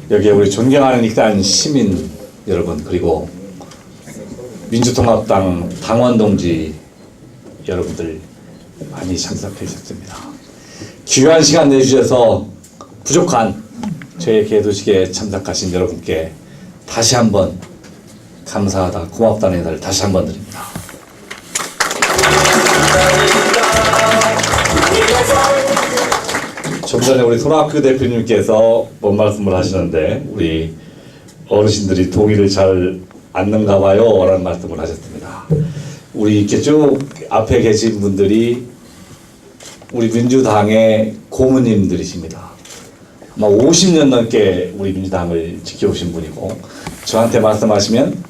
여기에 우리 존경하는 일단 시민 여러분, 그리고 민주통합당 당원 동지 여러분들 많이 참석해 주셨습니다. 귀한 시간 내주셔서 부족한 저의 개도식에 참석하신 여러분께 다시 한번 감사하다, 고맙다는 인사를 다시 한번 드립니다. 좀 전에 우리 손학규 대표님께서 뭔 말씀을 하시는데 우리 어르신들이 동의를 잘 않는가 봐요 라는 말씀을 하셨습니다. 우리 이렇게 쭉 앞에 계신 분들이 우리 민주당의 고모님들이십니다. 아마 50년 넘게 우리 민주당을 지켜오신 분이고, 저한테 말씀하시면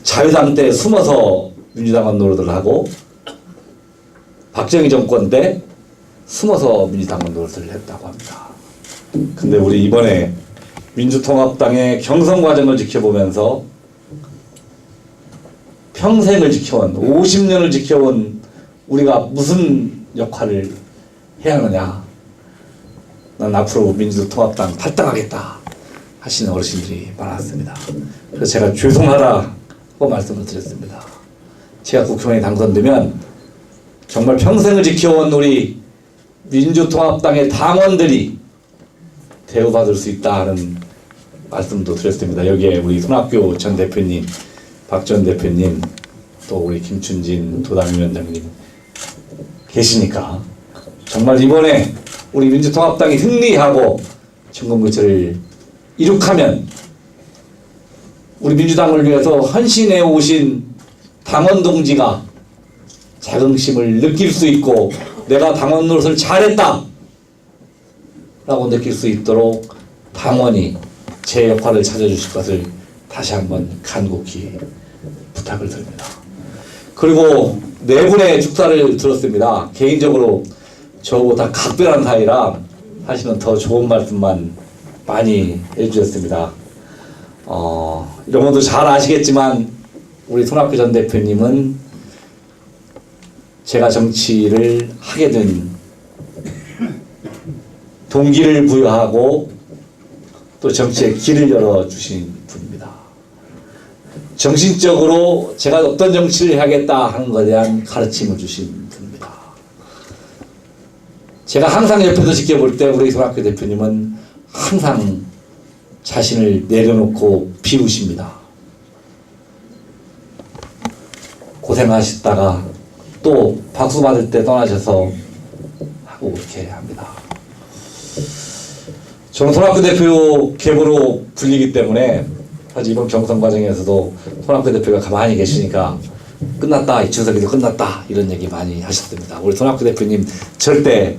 자유당 때 숨어서 민주당은 노릇을 하고 박정희 정권 때 숨어서 민주당은 노릇을 했다고 합니다. 근데 우리 이번에 민주통합당의 경선 과정을 지켜보면서 평생을 지켜온, 50년을 지켜온 우리가 무슨 역할을 해야 하느냐, 난 앞으로 민주통합당 탈당하겠다 하시는 어르신들이 많았습니다. 그래서 제가 죄송하다고 말씀을 드렸습니다. 제가 국회의원에 당선되면 정말 평생을 지켜온 우리 민주통합당의 당원들이 대우받을 수 있다 하는 말씀도 드렸습니다. 여기에 우리 손학규 전 대표님, 박 전 대표님, 또 우리 김춘진 도당위원장님 계시니까 정말 이번에 우리 민주통합당이 승리하고 정권교체를 이룩하면 우리 민주당을 위해서 헌신해 오신 당원 동지가 자긍심을 느낄 수 있고 내가 당원 노릇을 잘했다 라고 느낄 수 있도록 당원이 제 역할을 찾아주실 것을 다시 한번 간곡히 부탁을 드립니다. 그리고 네 분의 축사를 들었습니다. 개인적으로 저보다 각별한 사이라 하시는 더 좋은 말씀만 많이 해주셨습니다. 이런 것도 잘 아시겠지만 우리 손학규 전 대표님은 제가 정치를 하게 된 동기를 부여하고 또 정치의 길을 열어주신 분입니다. 정신적으로 제가 어떤 정치를 해야겠다 하는 것에 대한 가르침을 주신 분입니다. 제가 항상 옆에서 지켜볼 때 우리 손학규 대표님은 항상 자신을 내려놓고 비우십니다. 고생하셨다가 또 박수 받을 때 떠나셔서 하고 그렇게 합니다. 저는 손학규 대표 계보로 불리기 때문에 사실 이번 경선 과정에서도 손학규 대표가 가만히 계시니까 끝났다, 이준석이도 끝났다 이런 얘기 많이 하셨습니다. 우리 손학규 대표님 절대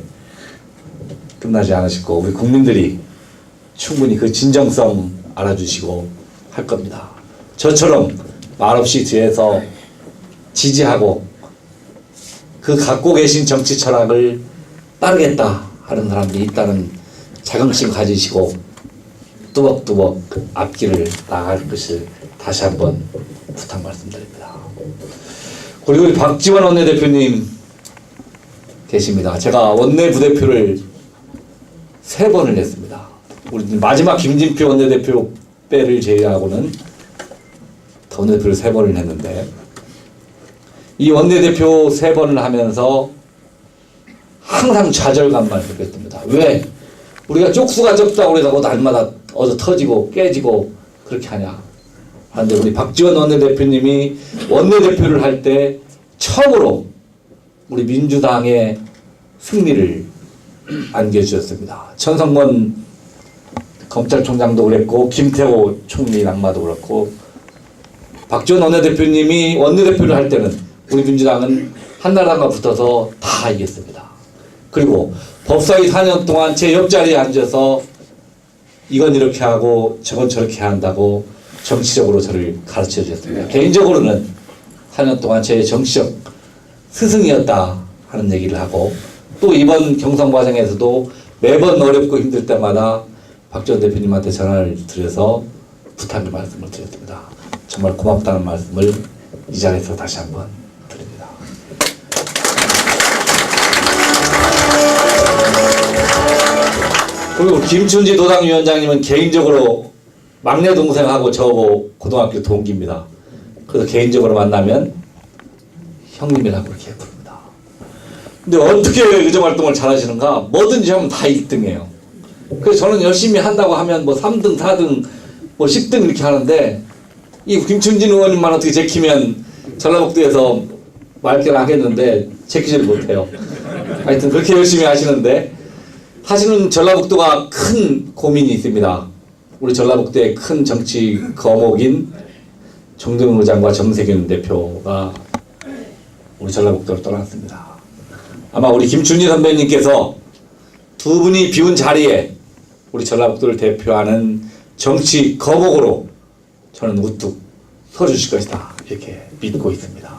끝나지 않으시고 우리 국민들이 충분히 그 진정성 알아주시고 할 겁니다. 저처럼 말없이 뒤에서 지지하고 그 갖고 계신 정치 철학을 따르겠다 하는 사람들이 있다는 자긍심 가지시고 뚜벅뚜벅 앞길을 나갈 것을 다시 한번 부탁 말씀드립니다. 그리고 우리 박지원 원내대표님 계십니다. 제가 원내 부대표를 3번을 했습니다. 우리 마지막 김진표 원내대표 빼를 제외하고는 원내대표를 3번을 했는데 이 원내대표 3번을 하면서 항상 좌절감만 느꼈습니다. 왜? 우리가 쪽수가 적다고 해서 날마다 어서 터지고 깨지고 그렇게 하냐. 그런데 우리 박지원 원내대표님이 원내대표를 할 때 처음으로 우리 민주당의 승리를 안겨주셨습니다. 전성건 검찰총장도 그랬고 김태호 총리 낙마도 그렇고 박지원 원내대표님이 원내대표를 할 때는 우리 민주당은 한나라당과 붙어서 다 이겼습니다. 그리고 법사위 4년 동안 제 옆자리에 앉아서 이건 이렇게 하고 저건 저렇게 한다고 정치적으로 저를 가르쳐 주셨습니다. 개인적으로는 4년 동안 제 정치적 스승이었다 하는 얘기를 하고 또 이번 경선 과정에서도 매번 어렵고 힘들 때마다 박 전 대표님한테 전화를 드려서 부탁의 말씀을 드렸습니다. 정말 고맙다는 말씀을 이 자리에서 다시 한번 드립니다. 그리고 김춘지 노당위원장님은 개인적으로 막내 동생하고 저하고 고등학교 동기입니다. 그래서 개인적으로 만나면 형님이라고 이렇게 부릅니다. 근데 어떻게 의정활동을 잘하시는가? 뭐든지 하면 다 1등이에요. 그래서 저는 열심히 한다고 하면 뭐 3등, 4등, 뭐 10등 이렇게 하는데 이 김춘진 의원님만 어떻게 제키면 전라북도에서 말귀를 하겠는데 제키지를 못해요. 하여튼 그렇게 열심히 하시는데 사실은 전라북도가 큰 고민이 있습니다. 우리 전라북도의 큰 정치 거목인 정동영 의장과 정세균 대표가 우리 전라북도를 떠났습니다. 아마 우리 김춘진 선배님께서 두 분이 비운 자리에 우리 전라북도를 대표하는 정치 거목으로 저는 우뚝 서주실 것이다 이렇게 믿고 있습니다.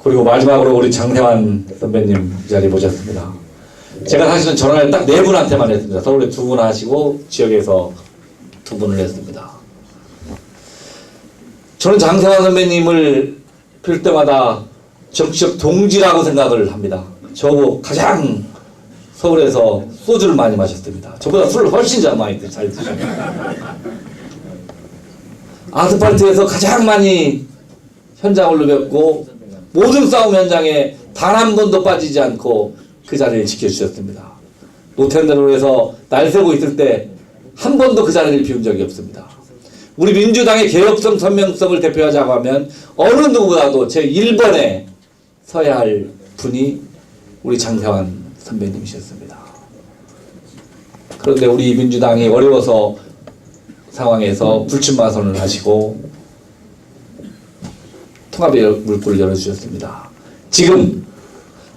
그리고 마지막으로 우리 장태환 선배님 이 자리에 모셨습니다. 제가 사실은 전화를 딱 4분한테만 했습니다. 서울에 2분 하시고 지역에서 2분을 했습니다. 저는 장태환 선배님을 뵐 때마다 정치적 동지라고 생각을 합니다. 저하고 가장 서울에서 소주를 많이 마셨습니다. 저보다 술을 훨씬 많이 잘 드십니다. 아스팔트에서 가장 많이 현장을 누볐고 모든 싸움 현장에 단 한 번도 빠지지 않고 그 자리를 지켜주셨습니다. 노태우로에서 날새고 있을 때 한 번도 그 자리를 비운 적이 없습니다. 우리 민주당의 개혁성, 선명성을 대표하자고 하면 어느 누구보다도 제 1번에 서야 할 분이 우리 장태환 선배님이셨습니다. 그런데 우리 민주당이 어려워서 상황에서 불출마 선언을 하시고 통합의 물꼬를 열어주셨습니다. 지금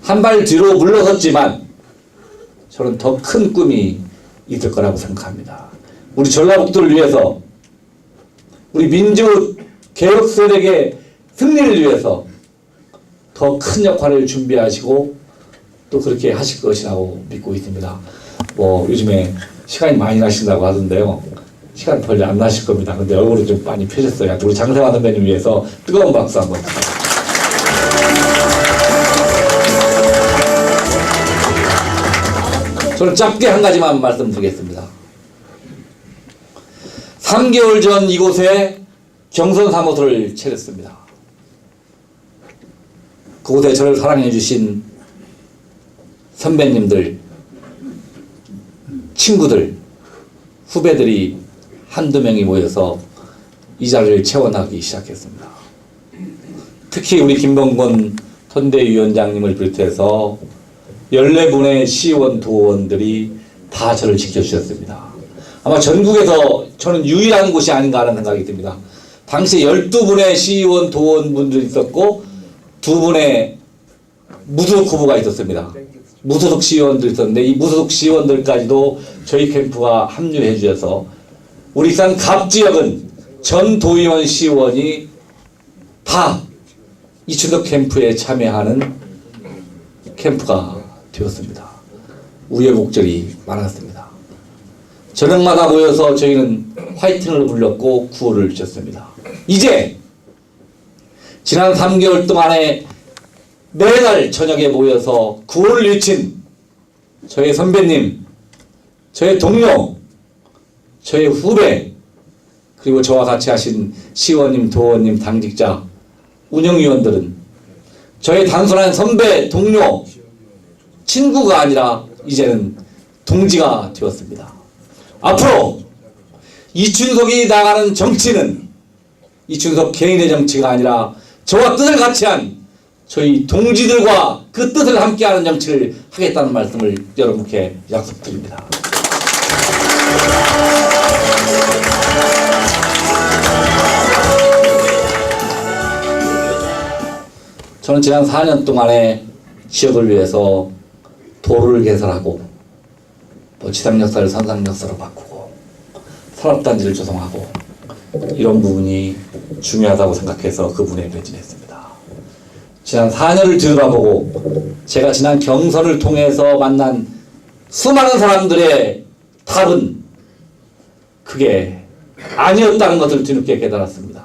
한 발 뒤로 물러섰지만 저는 더 큰 꿈이 있을 거라고 생각합니다. 우리 전라북도를 위해서 우리 민주 개혁 세력의 승리를 위해서 더 큰 역할을 준비하시고 또 그렇게 하실 것이라고 믿고 있습니다. 뭐 요즘에 시간이 많이 나신다고 하던데요. 시간 별로 안 나실 겁니다. 근데 얼굴이 좀 많이 펴졌어요. 우리 장태환 선배님 위해서 뜨거운 박수 한번. 저는 짧게 한 가지만 말씀드리겠습니다. 3개월 전 이곳에 경선 사무소를 차렸습니다. 그곳에 저를 사랑해 주신 선배님들, 친구들, 후배들이 한두 명이 모여서 이 자리를 채워나가기 시작했습니다. 특히 우리 김범건 선대위원장님을 비롯해서 14분의 시의원, 도의원들이 다 저를 지켜주셨습니다. 아마 전국에서 저는 유일한 곳이 아닌가 하는 생각이 듭니다. 당시 12분의 시의원, 도의원분들이 있었고 2분의 무소속 후보가 있었습니다. 무소속 시의원들 있었는데 이 무소속 시의원들까지도 저희 캠프가 합류해 주셔서 우리 익산 갑 지역은 전 도의원 시의원이 다 이춘석 캠프에 참여하는 캠프가 되었습니다. 우여곡절이 많았습니다. 저녁마다 모여서 저희는 화이팅을 불렀고 구호를 외쳤습니다. 이제 지난 3개월 동안에 매달 저녁에 모여서 구호를 외친 저의 선배님, 저의 동료, 저의 후배, 그리고 저와 같이 하신 시의원님, 도의원님, 당직자, 운영위원들은 저의 단순한 선배, 동료, 친구가 아니라 이제는 동지가 되었습니다. 앞으로 이춘석이 나가는 정치는 이춘석 개인의 정치가 아니라 저와 뜻을 같이 한 저희 동지들과 그 뜻을 함께하는 정치를 하겠다는 말씀을 여러분께 약속드립니다. 저는 지난 4년 동안에 지역을 위해서 도로를 개설하고 또 지상역사를 선상역사로 바꾸고 산업단지를 조성하고 이런 부분이 중요하다고 생각해서 그분에 매진했습니다. 지난 4년을 뒤돌아보고 제가 지난 경선을 통해서 만난 수많은 사람들의 답은 그게 아니었다는 것을 뒤늦게 깨달았습니다.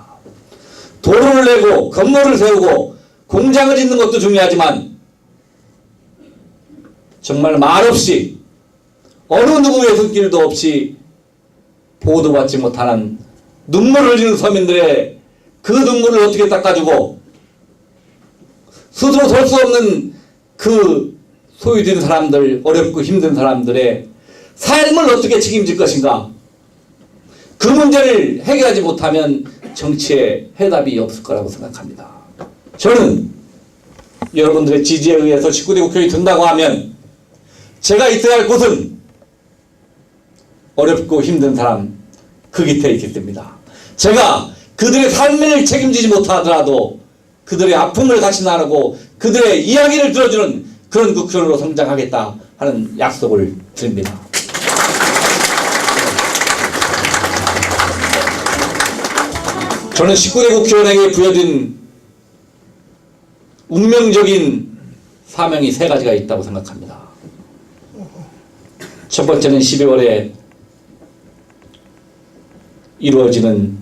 도로를 내고 건물을 세우고 공장을 짓는 것도 중요하지만 정말 말없이 어느 누구의 손길도 없이 보호받지 못하는 눈물을 흘리는 서민들의 그 눈물을 어떻게 닦아주고 스스로 설 수 없는 그 소외된 사람들, 어렵고 힘든 사람들의 삶을 어떻게 책임질 것인가. 그 문제를 해결하지 못하면 정치에 해답이 없을 거라고 생각합니다. 저는 여러분들의 지지에 의해서 19대 국회의원이 된다고 하면 제가 있어야 할 곳은 어렵고 힘든 사람 그 곁에 있겠습니다. 제가 그들의 삶을 책임지지 못하더라도 그들의 아픔을 같이 나누고 그들의 이야기를 들어주는 그런 국회의원으로 성장하겠다 하는 약속을 드립니다. 저는 19대 국회의원에게 부여진 운명적인 사명이 3가지가 있다고 생각합니다. 첫 번째는 12월에 이루어지는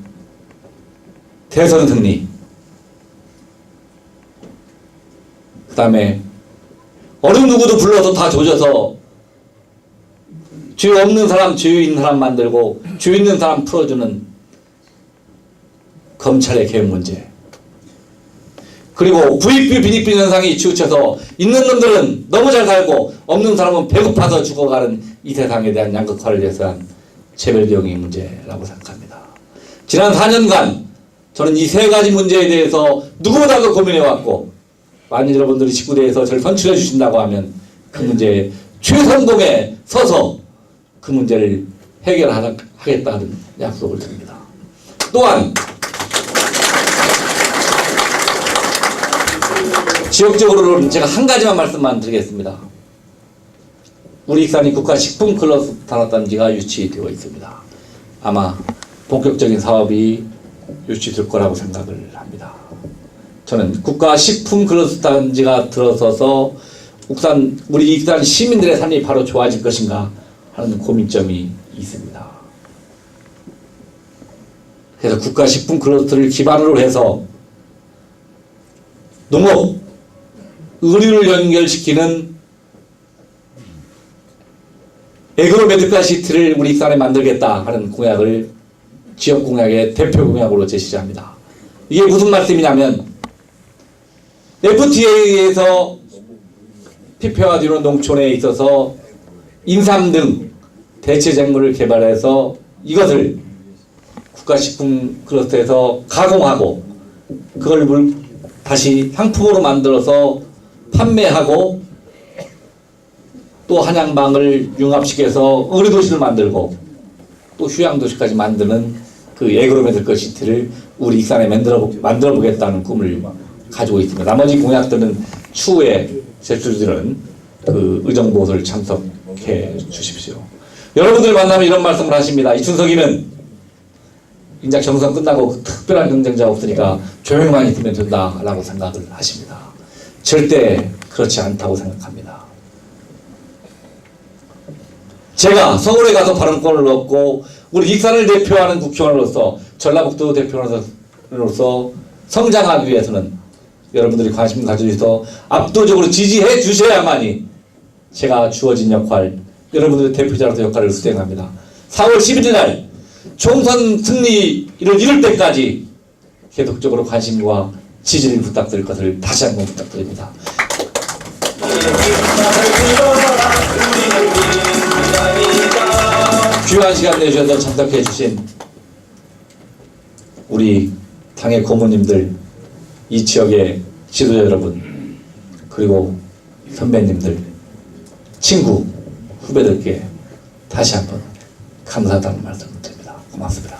대선 승리, 그 다음에 어느 누구도 불러서 다 조져서 죄 없는 사람 죄 있는 사람 만들고 죄 있는 사람 풀어주는 검찰의 개혁 문제, 그리고 부익부 빈익빈 현상이 치우쳐서 있는 놈들은 너무 잘 살고 없는 사람은 배고파서 죽어가는 이 세상에 대한 양극화를 위해서한 재벌개혁의 문제라고 생각합니다. 지난 4년간 저는 이 3가지 문제에 대해서 누구보다도 고민해왔고, 만일 여러분들이 19대에서 저를 선출해 주신다고 하면 그 문제에 최선봉에 서서 그 문제를 해결하겠다는 약속을 드립니다. 또한 지역적으로는 제가 한 가지만 말씀만 드리겠습니다. 우리 익산이 국가식품클러스터 산업단지가 유치되어 있습니다. 아마 본격적인 사업이 유치될 거라고 생각을 합니다. 저는 국가식품클러스터 단지가 들어서서 우리 익산 시민들의 삶이 바로 좋아질 것인가 하는 고민점이 있습니다. 그래서 국가식품클러스터를 기반으로 해서 농업, 의료를 연결시키는 에그로메디컬 시티를 우리 익산에 만들겠다 하는 공약을 지역 공약의 대표 공약으로 제시합니다. 이게 무슨 말씀이냐면 FTA에서 피폐화되는 농촌에 있어서 인삼 등 대체작물을 개발해서 이것을 국가식품 클러스터에서 가공하고 그걸 다시 상품으로 만들어서 판매하고 또 한양방을 융합시켜서 의료도시를 만들고 또 휴양도시까지 만드는 그 에그로메디컬 시티를 우리 익산에 만들어 보겠다는 꿈을 가지고 있습니다. 나머지 공약들은 추후에 제출되는 그 의정부를 참석해 주십시오. 여러분들 만나면 이런 말씀을 하십니다. 이춘석이는 인작 경선 끝나고 특별한 경쟁자가 없으니까 조명만 있으면 된다라고 생각을 하십니다. 절대 그렇지 않다고 생각합니다. 제가 서울에 가서 발언권을 얻고 우리 익산을 대표하는 국회의원으로서 전라북도 대표로서 성장하기 위해서는 여러분들이 관심 가져주셔서 압도적으로 지지해 주셔야만이 제가 주어진 역할, 여러분들의 대표자로서 역할을 수행합니다. 4월 11일 날 총선 승리를 이룰 때까지 계속적으로 관심과 지지를 부탁드릴 것을 다시 한번 부탁드립니다. 귀한 시간 내주셔서 참석해 주신 우리 당의 고모님들, 이 지역의 지도자 여러분, 그리고 선배님들, 친구, 후배들께 다시 한번 감사하다는 말씀을 드립니다. 고맙습니다.